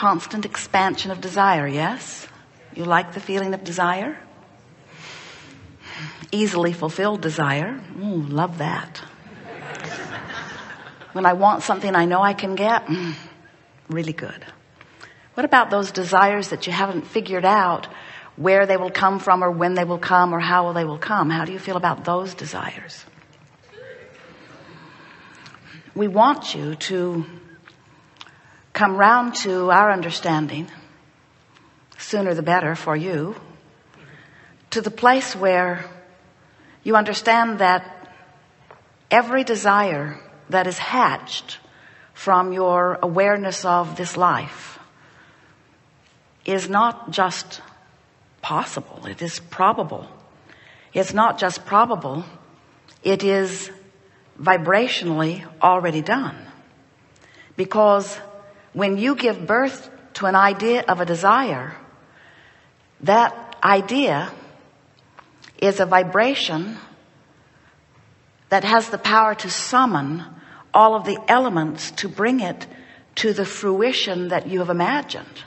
constant expansion of desire, yes? You like the feeling of desire? Easily fulfilled desire. Ooh, love that. When I want something I know I can get, really good. What about those desires that you haven't figured out where they will come from or when they will come or how they will come? How do you feel about those desires? We want you to come round to our understanding, sooner the better for you, to the place where you understand that every desire that is hatched from your awareness of this life is not just possible, it is probable. It's not just probable, it is vibrationally already done. Because when you give birth to an idea of a desire, that idea is a vibration that has the power to summon all of the elements to bring it to the fruition that you have imagined.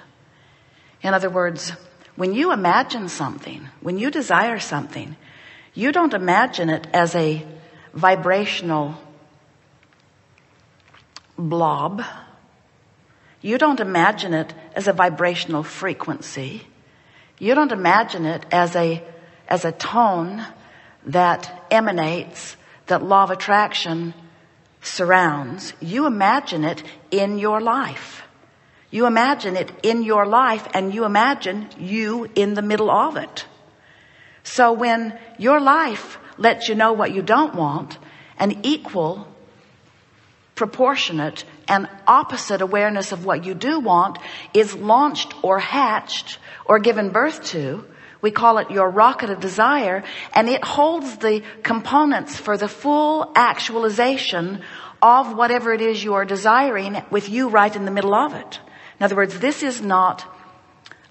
In other words, when you imagine something, when you desire something, you don't imagine it as a vibrational blob. You don't imagine it as a vibrational frequency. You don't imagine it as a tone that emanates, that law of attraction surrounds. You imagine it in your life. You imagine it in your life, and you imagine you in the middle of it. So when your life lets you know what you don't want, an equal, proportionate, and opposite awareness of what you do want is launched or hatched or given birth to. We call it your rocket of desire, and it holds the components for the full actualization of whatever it is you are desiring, with you right in the middle of it. In other words, this is not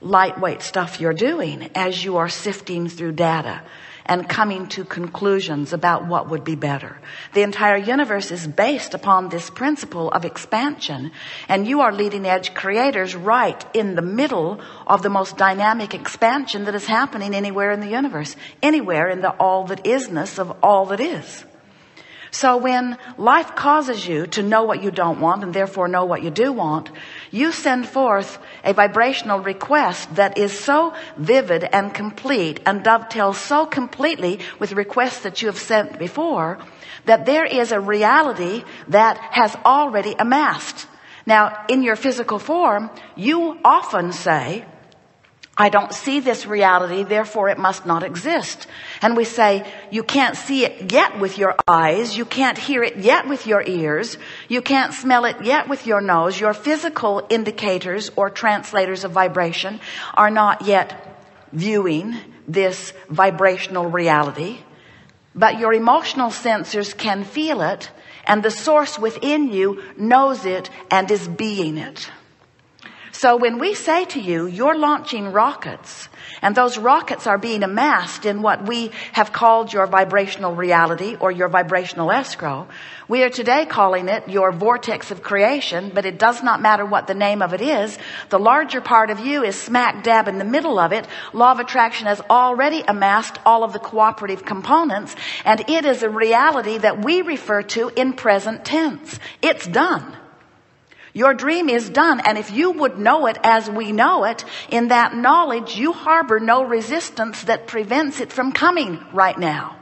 lightweight stuff you're doing as you are sifting through data and coming to conclusions about what would be better. The entire universe is based upon this principle of expansion, and you are leading edge creators right in the middle of the most dynamic expansion that is happening anywhere in the universe, anywhere in the all that isness of all that is. So when life causes you to know what you don't want and therefore know what you do want, you send forth a vibrational request that is so vivid and complete and dovetails so completely with requests that you have sent before that there is a reality that has already amassed. Now, in your physical form, you often say, I don't see this reality, therefore it must not exist. And we say, you can't see it yet with your eyes, you can't hear it yet with your ears, you can't smell it yet with your nose. Your physical indicators or translators of vibration are not yet viewing this vibrational reality, but your emotional sensors can feel it, and the source within you knows it and is being it. So when we say to you, you're launching rockets, and those rockets are being amassed in what we have called your vibrational reality or your vibrational escrow, we are today calling it your vortex of creation, but it does not matter what the name of it is. The larger part of you is smack dab in the middle of it. Law of attraction has already amassed all of the cooperative components, and it is a reality that we refer to in present tense. It's done. Your dream is done, and if you would know it as we know it, in that knowledge you harbor no resistance that prevents it from coming right now.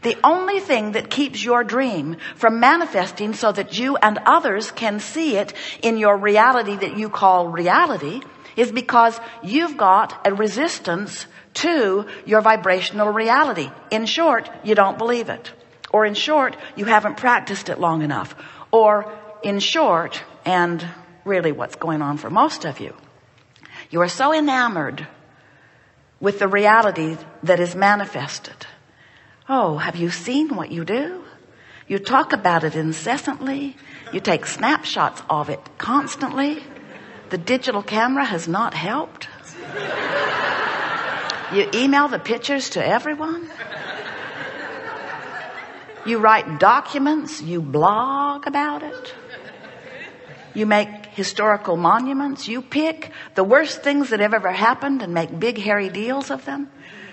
The only thing that keeps your dream from manifesting so that you and others can see it in your reality that you call reality is because you've got a resistance to your vibrational reality. In short, you don't believe it. Or in short, you haven't practiced it long enough. Or in short, and really what's going on for most of you, you are so enamored with the reality that is manifested. Oh, have you seen what you do? You talk about it incessantly. You take snapshots of it constantly. The digital camera has not helped. You email the pictures to everyone. You write documents. You blog about it. You make historical monuments. You pick the worst things that have ever happened and make big hairy deals of them.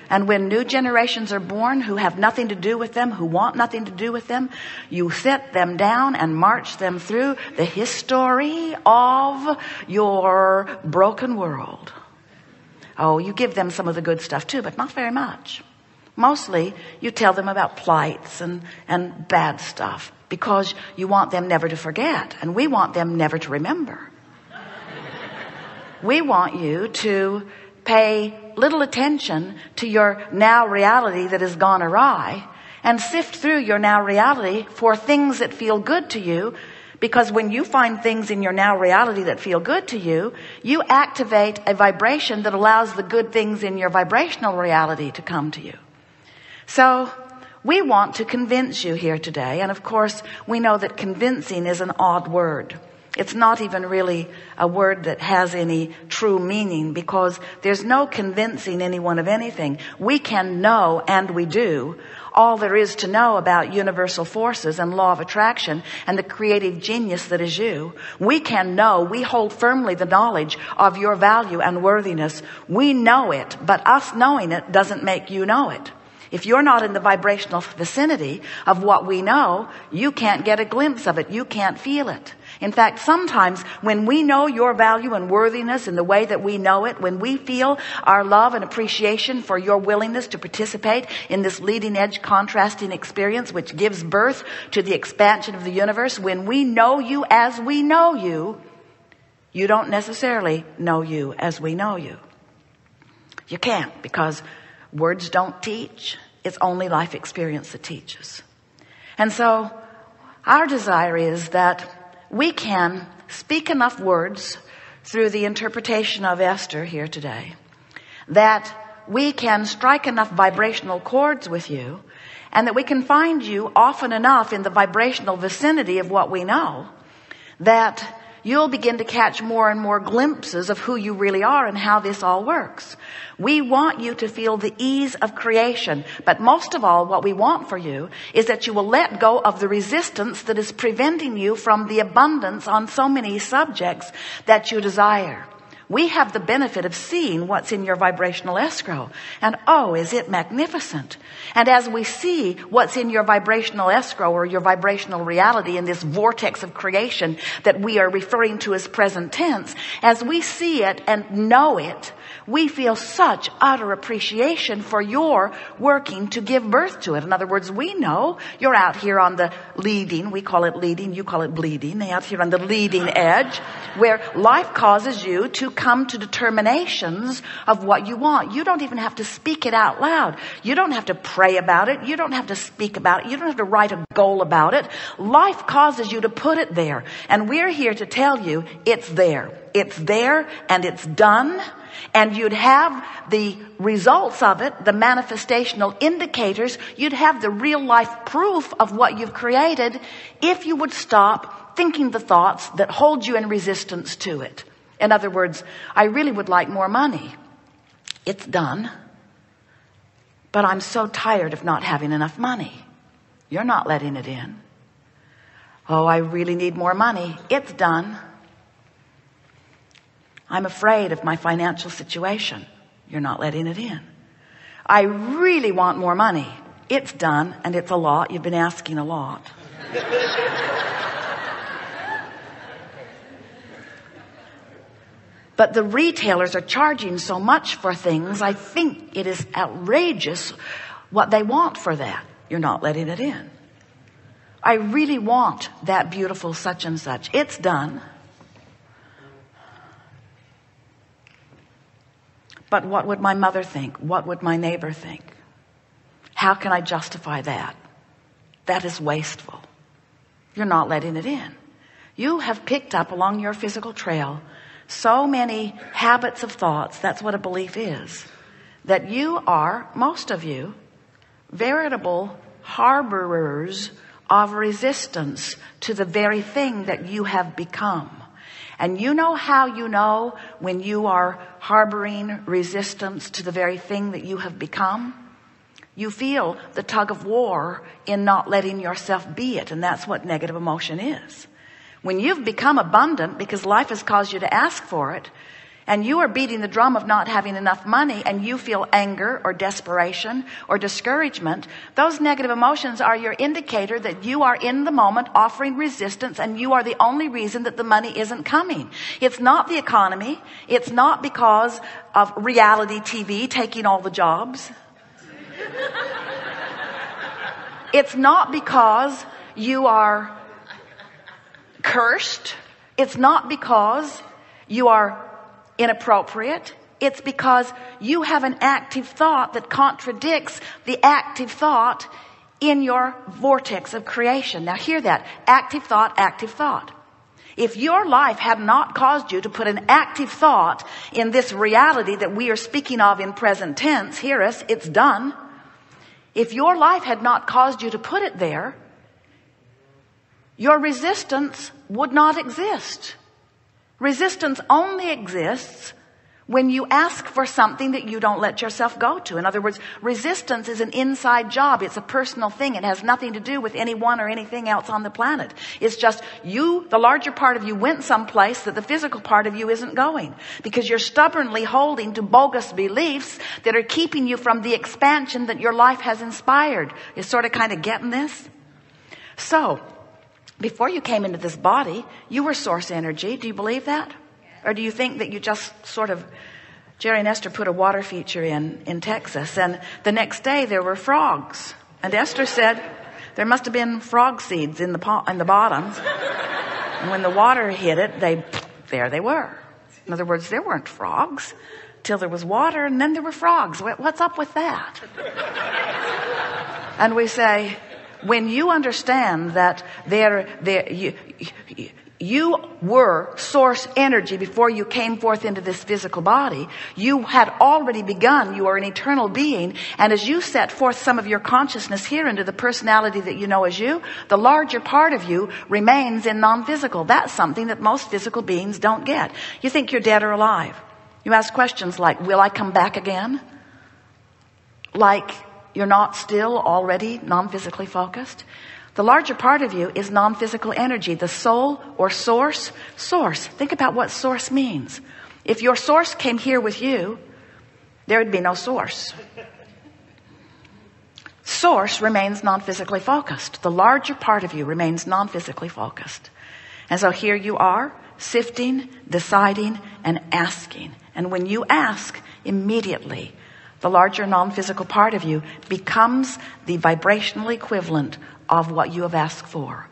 And when new generations are born who have nothing to do with them, who want nothing to do with them, you sit them down and march them through the history of your broken world. Oh, you give them some of the good stuff too, but not very much. Mostly you tell them about plights and bad stuff because you want them never to forget, and we want them never to remember. We want you to pay little attention to your now reality that has gone awry and sift through your now reality for things that feel good to you, because when you find things in your now reality that feel good to you, you activate a vibration that allows the good things in your vibrational reality to come to you. So we want to convince you here today, and of course we know that convincing is an odd word. It's not even really a word that has any true meaning, because there's no convincing anyone of anything. We can know, and we do, all there is to know about universal forces and law of attraction and the creative genius that is you. We can know, we hold firmly the knowledge of your value and worthiness. We know it, but us knowing it doesn't make you know it. If you're not in the vibrational vicinity of what we know, you can't get a glimpse of it. You can't feel it. In fact, sometimes when we know your value and worthiness in the way that we know it, when we feel our love and appreciation for your willingness to participate in this leading edge contrasting experience which gives birth to the expansion of the universe, when we know you as we know you, you don't necessarily know you as we know you. You can't, because words don't teach. It's only life experience that teaches. And so our desire is that we can speak enough words through the interpretation of Esther here today, that we can strike enough vibrational chords with you, and that we can find you often enough in the vibrational vicinity of what we know, that you'll begin to catch more and more glimpses of who you really are and how this all works. We want you to feel the ease of creation, but most of all, what we want for you is that you will let go of the resistance that is preventing you from the abundance on so many subjects that you desire. We have the benefit of seeing what's in your vibrational escrow. And oh, is it magnificent? And as we see what's in your vibrational escrow or your vibrational reality in this vortex of creation that we are referring to as present tense, as we see it and know it, we feel such utter appreciation for your working to give birth to it. In other words, we know you're out here on the leading, we call it leading, you call it bleeding, out here on the leading edge, where life causes you to come to determinations of what you want. You don't even have to speak it out loud. You don't have to pray about it. You don't have to speak about it. You don't have to write a goal about it. Life causes you to put it there. And we're here to tell you it's there. It's there and it's done. And you'd have the results of it, the manifestational indicators. You'd have the real life proof of what you've created if you would stop thinking the thoughts that hold you in resistance to it. In other words, I really would like more money. It's done. But I'm so tired of not having enough money. You're not letting it in. Oh, I really need more money. It's done. I'm afraid of my financial situation. You're not letting it in. I really want more money. It's done, and it's a lot. You've been asking a lot. But the retailers are charging so much for things, I think it is outrageous what they want for that. You're not letting it in. I really want that beautiful such and such. It's done. But what would my mother think? What would my neighbor think? How can I justify that? That is wasteful. You're not letting it in. You have picked up along your physical trail so many habits of thoughts, that's what a belief is, that you are, most of you, veritable harborers of resistance to the very thing that you have become. And you know how you know when you are harboring resistance to the very thing that you have become? You feel the tug of war in not letting yourself be it. And that's what negative emotion is. When you've become abundant because life has caused you to ask for it, and you are beating the drum of not having enough money, and you feel anger or desperation or discouragement, those negative emotions are your indicator that you are in the moment offering resistance, and you are the only reason that the money isn't coming. It's not the economy. It's not because of reality TV taking all the jobs. It's not because you are cursed. It's not because you are inappropriate. It's because you have an active thought that contradicts the active thought in your vortex of creation. Now hear that. Active thought, active thought. If your life had not caused you to put an active thought in this reality that we are speaking of in present tense, hear us, it's done. If your life had not caused you to put it there, your resistance would not exist. Resistance only exists when you ask for something that you don't let yourself go to. In other words, resistance is an inside job. It's a personal thing. It has nothing to do with anyone or anything else on the planet. It's just you, the larger part of you, went someplace that the physical part of you isn't going, because you're stubbornly holding to bogus beliefs that are keeping you from the expansion that your life has inspired. You're sort of kind of getting this? So, before you came into this body, you were source energy. Do you believe that? Or do you think that you just sort of, Jerry and Esther put a water feature in Texas, and the next day there were frogs. And Esther said there must have been frog seeds in the bottom. And when the water hit it, there they were. In other words, there weren't frogs till there was water, and then there were frogs. What's up with that? And we say, when you understand that you were source energy before you came forth into this physical body, you had already begun. You are an eternal being. And as you set forth some of your consciousness here into the personality that you know as you, the larger part of you remains in non-physical. That's something that most physical beings don't get. You think you're dead or alive. You ask questions like, will I come back again? Like, you're not still already non-physically focused. The larger part of you is non-physical energy, the soul or source. Source. Think about what source means. If your source came here with you, there would be no source. Source remains non-physically focused. The larger part of you remains non-physically focused. And so here you are, sifting, deciding, and asking. And when you ask, immediately, the larger non-physical part of you becomes the vibrational equivalent of what you have asked for.